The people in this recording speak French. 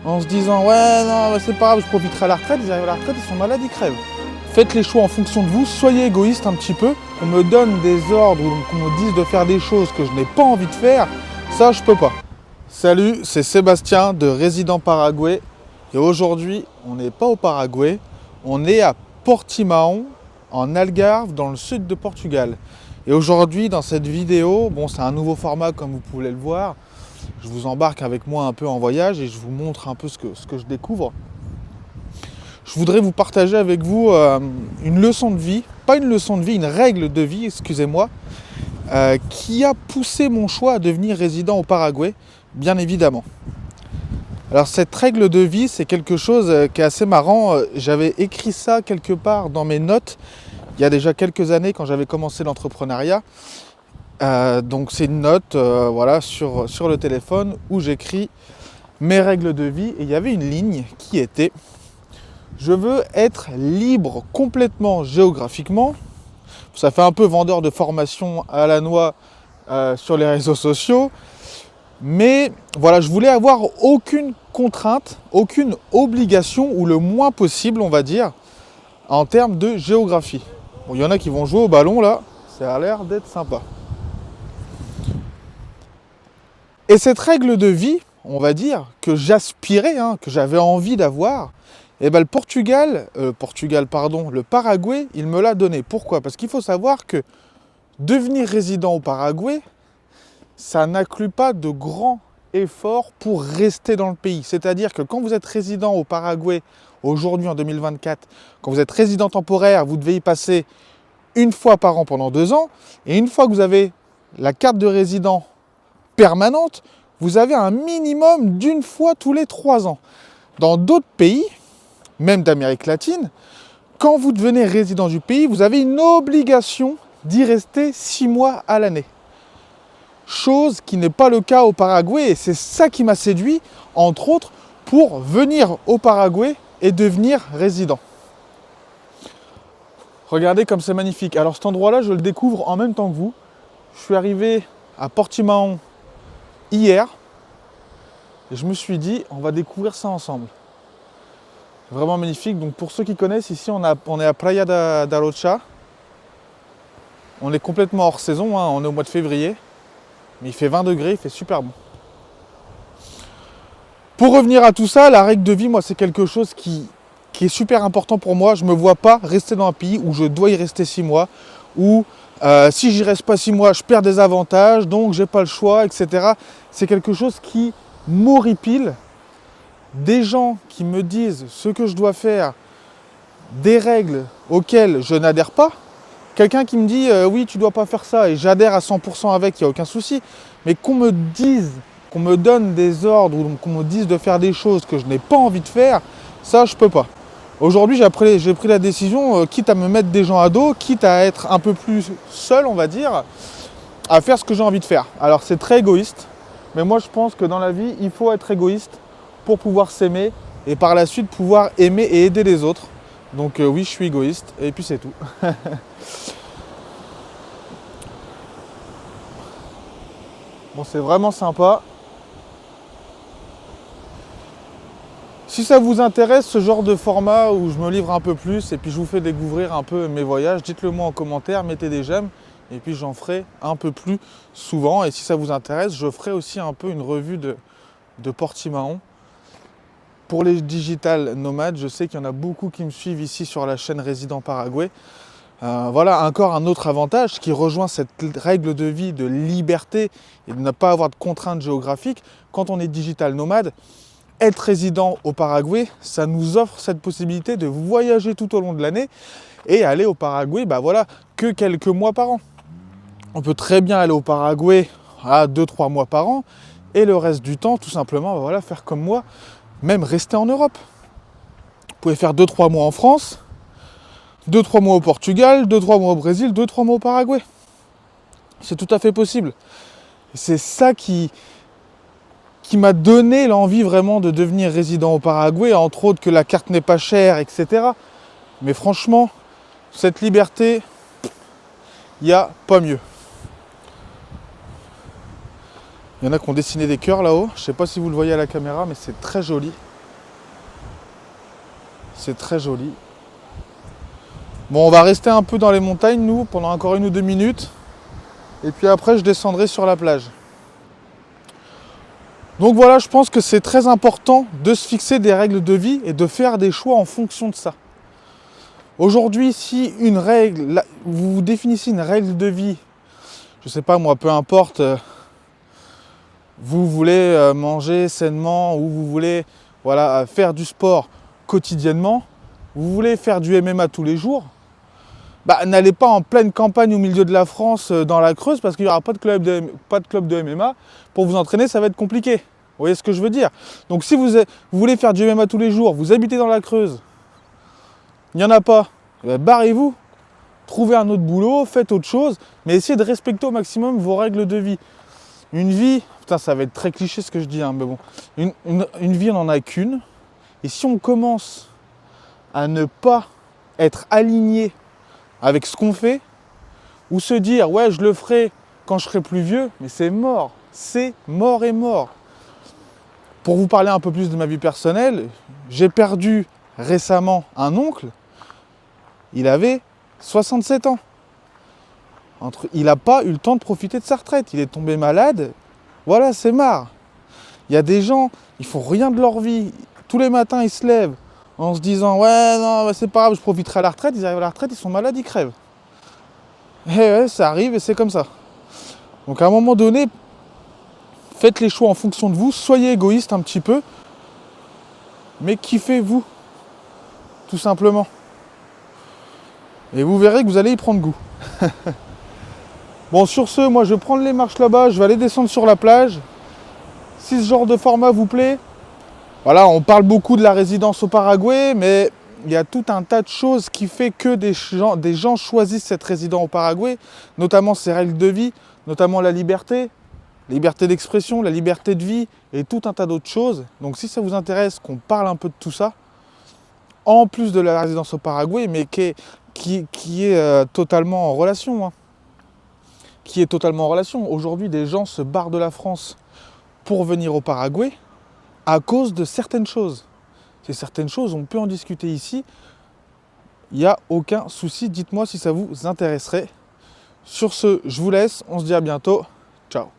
en se disant ouais non c'est pas grave, je profiterai à la retraite, ils arrivent à la retraite, ils sont malades, ils crèvent. Faites les choix en fonction de vous, soyez égoïste un petit peu. Qu'on me donne des ordres ou qu'on me dise de faire des choses que je n'ai pas envie de faire, ça je peux pas. Salut, c'est Sébastien de Résident Paraguay. Et aujourd'hui, on n'est pas au Paraguay, on est à Portimão, en Algarve, dans le sud de Portugal. Et aujourd'hui, dans cette vidéo, bon, c'est un nouveau format comme vous pouvez le voir. Je vous embarque avec moi un peu en voyage et je vous montre un peu ce que je découvre. Je voudrais vous partager avec vous une leçon de vie, pas une leçon de vie, une règle de vie, excusez-moi, qui a poussé mon choix à devenir résident au Paraguay, bien évidemment. Alors cette règle de vie, c'est quelque chose qui est assez marrant. J'avais écrit ça quelque part dans mes notes il y a déjà quelques années quand j'avais commencé l'entrepreneuriat. Donc c'est une note voilà, sur le téléphone où j'écris mes règles de vie. Et il y avait une ligne qui était « Je veux être libre complètement géographiquement ». Ça fait un peu vendeur de formation à la noix sur les réseaux sociaux. Mais voilà, je voulais avoir aucune contrainte, aucune obligation, ou le moins possible, on va dire, en termes de géographie. Bon, il y en a qui vont jouer au ballon là, ça a l'air d'être sympa. Et cette règle de vie, on va dire, que j'aspirais, que j'avais envie d'avoir, eh ben le Paraguay, il me l'a donné. Pourquoi ? Parce qu'il faut savoir que devenir résident au Paraguay, ça n'inclut pas de grands efforts pour rester dans le pays. C'est-à-dire que quand vous êtes résident au Paraguay, aujourd'hui en 2024, quand vous êtes résident temporaire, vous devez y passer une fois par an pendant 2 ans, et une fois que vous avez la carte de résident permanente, vous avez un minimum d'une fois tous les 3 ans. Dans d'autres pays, même d'Amérique latine, quand vous devenez résident du pays, vous avez une obligation d'y rester 6 mois à l'année. Chose qui n'est pas le cas au Paraguay, et c'est ça qui m'a séduit, entre autres, pour venir au Paraguay et devenir résident. Regardez comme c'est magnifique. Alors cet endroit-là, je le découvre en même temps que vous. Je suis arrivé à Portimão hier, et je me suis dit, on va découvrir ça ensemble. Vraiment magnifique. Donc pour ceux qui connaissent, ici on est à Praia da Rocha. On est complètement hors saison, on est au mois de février. Mais il fait 20 degrés, il fait super bon. Pour revenir à tout ça, la règle de vie, moi, c'est quelque chose qui est super important pour moi. Je ne me vois pas rester dans un pays où je dois y rester 6 mois, où si j'y reste pas 6 mois, je perds des avantages, donc j'ai pas le choix, etc. C'est quelque chose qui m'horripile. Des gens qui me disent ce que je dois faire, des règles auxquelles je n'adhère pas. Quelqu'un qui me dit oui tu dois pas faire ça et j'adhère à 100% avec, il n'y a aucun souci. Mais qu'on me dise, qu'on me donne des ordres ou qu'on me dise de faire des choses que je n'ai pas envie de faire, ça je peux pas. Aujourd'hui j'ai pris la décision, quitte à me mettre des gens à dos, quitte à être un peu plus seul on va dire, à faire ce que j'ai envie de faire. Alors c'est très égoïste, mais moi je pense que dans la vie il faut être égoïste pour pouvoir s'aimer et par la suite pouvoir aimer et aider les autres. Donc oui, je suis égoïste, et puis c'est tout. Bon, c'est vraiment sympa. Si ça vous intéresse, ce genre de format où je me livre un peu plus et puis je vous fais découvrir un peu mes voyages, dites-le moi en commentaire, mettez des j'aime, et puis j'en ferai un peu plus souvent. Et si ça vous intéresse, je ferai aussi un peu une revue de Portimão. Pour les digital nomades, je sais qu'il y en a beaucoup qui me suivent ici sur la chaîne Résident Paraguay. Voilà encore un autre avantage qui rejoint cette règle de vie de liberté et de ne pas avoir de contraintes géographiques. Quand on est digital nomade, être résident au Paraguay, ça nous offre cette possibilité de voyager tout au long de l'année et aller au Paraguay, que quelques mois par an. On peut très bien aller au Paraguay à 2-3 mois par an et le reste du temps, tout simplement, faire comme moi, même rester en Europe. Vous pouvez faire 2-3 mois en France, 2-3 mois au Portugal, 2-3 mois au Brésil, 2-3 mois au Paraguay. C'est tout à fait possible. C'est ça qui m'a donné l'envie vraiment de devenir résident au Paraguay, entre autres que la carte n'est pas chère, etc. Mais franchement, cette liberté, il n'y a pas mieux. Il y en a qui ont dessiné des cœurs là-haut. Je ne sais pas si vous le voyez à la caméra, mais c'est très joli. C'est très joli. Bon, on va rester un peu dans les montagnes, nous, pendant encore 1 ou 2 minutes. Et puis après, je descendrai sur la plage. Donc voilà, je pense que c'est très important de se fixer des règles de vie et de faire des choix en fonction de ça. Aujourd'hui, si vous vous définissez une règle de vie, je sais pas moi, peu importe, vous voulez manger sainement ou vous voulez faire du sport quotidiennement, vous voulez faire du MMA tous les jours, n'allez pas en pleine campagne au milieu de la France dans la Creuse parce qu'il n'y aura pas de club de MMA. Pour vous entraîner, ça va être compliqué. Vous voyez ce que je veux dire? Donc si vous voulez faire du MMA tous les jours, vous habitez dans la Creuse, il n'y en a pas, barrez-vous, trouvez un autre boulot, faites autre chose, mais essayez de respecter au maximum vos règles de vie. Une vie, putain ça va être très cliché ce que je dis, mais bon, une vie on n'en a qu'une, et si on commence à ne pas être aligné avec ce qu'on fait, ou se dire ouais je le ferai quand je serai plus vieux, mais c'est mort et mort. Pour vous parler un peu plus de ma vie personnelle, j'ai perdu récemment un oncle, il avait 67 ans. Il n'a pas eu le temps de profiter de sa retraite, il est tombé malade, voilà c'est marre. Il y a des gens, ils font rien de leur vie, tous les matins ils se lèvent en se disant ouais non c'est pas grave, je profiterai à la retraite, ils arrivent à la retraite, ils sont malades, ils crèvent. Et ouais, ça arrive et c'est comme ça. Donc à un moment donné, faites les choix en fonction de vous, soyez égoïste un petit peu, mais kiffez-vous, tout simplement. Et vous verrez que vous allez y prendre goût. Bon, sur ce, moi je vais prendre les marches là-bas, je vais aller descendre sur la plage. Si ce genre de format vous plaît, voilà, on parle beaucoup de la résidence au Paraguay, mais il y a tout un tas de choses qui fait que des gens choisissent cette résidence au Paraguay, notamment ses règles de vie, notamment la liberté d'expression, la liberté de vie et tout un tas d'autres choses. Donc si ça vous intéresse qu'on parle un peu de tout ça, en plus de la résidence au Paraguay, mais qui est totalement en relation. Qui est totalement en relation. Aujourd'hui, des gens se barrent de la France pour venir au Paraguay à cause de certaines choses. Ces certaines choses, on peut en discuter ici. Il n'y a aucun souci. Dites-moi si ça vous intéresserait. Sur ce, je vous laisse. On se dit à bientôt. Ciao.